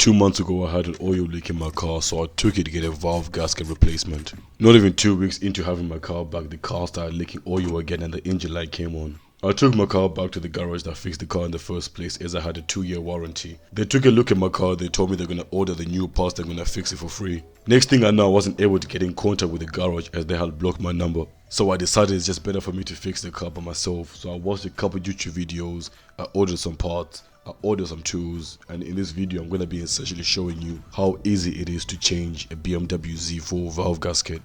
2 months ago I had an oil leak in my car, so I took it to get a valve gasket replacement. Not even 2 weeks into having my car back, the car started leaking oil again and the engine light came on. I took my car back to the garage that fixed the car in the first place, as I had a 2-year warranty. They took a look at my car, they told me they're gonna order the new parts, they're gonna fix it for free. Next thing I know, I wasn't able to get in contact with the garage as they had blocked my number. So I decided it's just better for me to fix the car by myself. So I watched a couple YouTube videos, I ordered some parts, I ordered some tools, and in this video I'm going to be essentially showing you how easy it is to change a BMW Z4 valve gasket.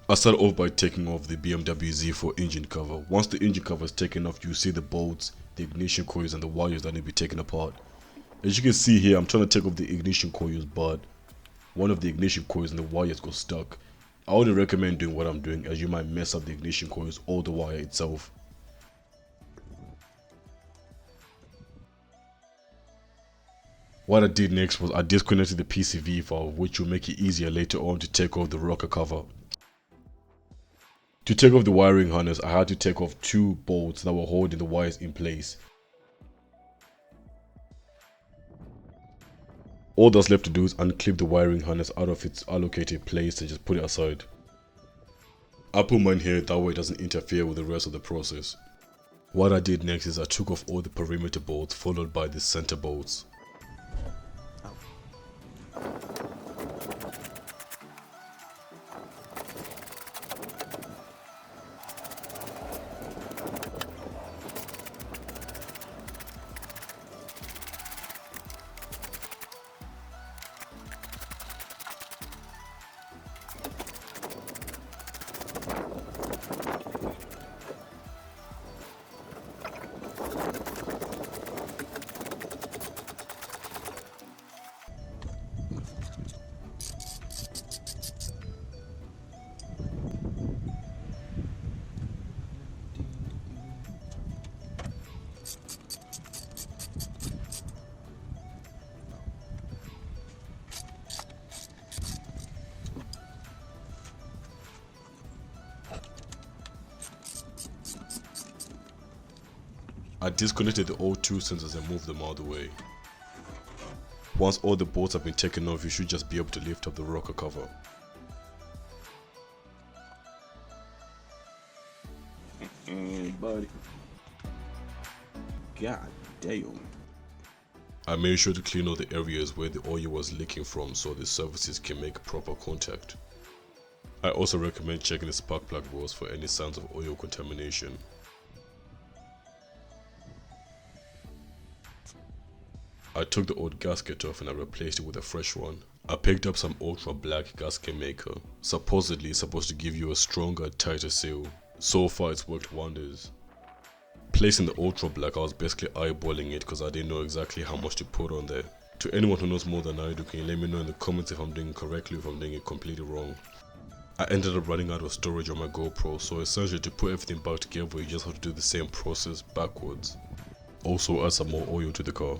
I start off by taking off the BMW Z4 engine cover. Once the engine cover is taken off, you see the bolts, the ignition coils and the wires that need to be taken apart. As you can see here, I'm trying to take off the ignition coils, but one of the ignition coils and the wires got stuck. I wouldn't recommend doing what I'm doing, as you might mess up the ignition coils or the wire itself. What I did next was I disconnected the PCV valve, which will make it easier later on to take off the rocker cover. To take off the wiring harness, I had to take off 2 bolts that were holding the wires in place. All that's left to do is unclip the wiring harness out of its allocated place and just put it aside. I put mine here, that way it doesn't interfere with the rest of the process. What I did next is I took off all the perimeter bolts, followed by the center bolts. I disconnected the old 2 sensors and moved them out of the way. Once all the bolts have been taken off, you should just be able to lift up the rocker cover. Buddy. God damn. I made sure to clean all the areas where the oil was leaking from so the surfaces can make proper contact. I also recommend checking the spark plug wells for any signs of oil contamination. I took the old gasket off and I replaced it with a fresh one. I picked up some ultra black gasket maker. Supposedly it's supposed to give you a stronger, tighter seal. So far it's worked wonders. Placing the ultra black, I was basically eyeballing it because I didn't know exactly how much to put on there. To anyone who knows more than I do, can you let me know in the comments if I'm doing it correctly or if I'm doing it completely wrong. I ended up running out of storage on my GoPro, so essentially to put everything back together you just have to do the same process backwards. Also add some more oil to the car.